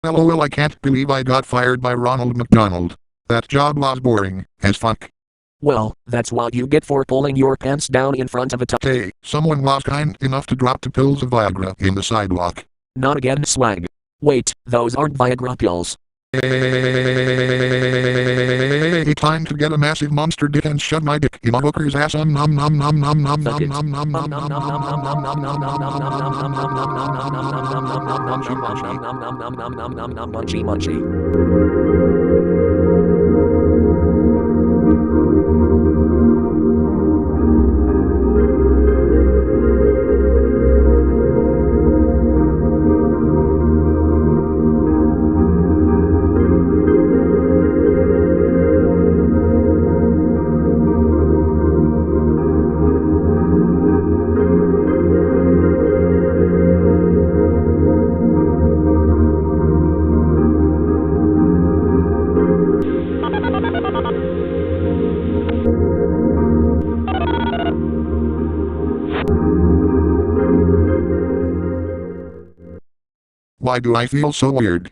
LOL, I can't believe I got fired by Ronald McDonald. That job was boring as fuck. Well, that's what you get for pulling your pants down in front of a Hey, someone was kind enough to drop 2 pills of Viagra in the sidewalk. Not again, Swag. Wait, those aren't Viagra pills. Hey, time to get a massive monster dick and shove my dick in a hooker's ass. Nom nom nom nom nom nom nom nom nom nom nom nom nom Munchy munchy. Why do I feel so weird?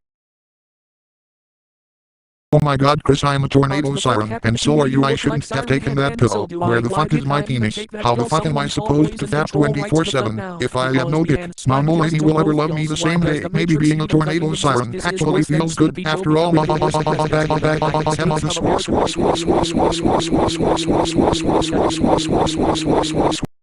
Oh my god, Chris, I'm a tornado siren, and so are you. I shouldn't have taken that pill. Where the fuck is my penis? How the fuck am I supposed to fap 24/7 if I have no dick? No lady will ever love me the same way. Maybe being a tornado siren actually feels good after all.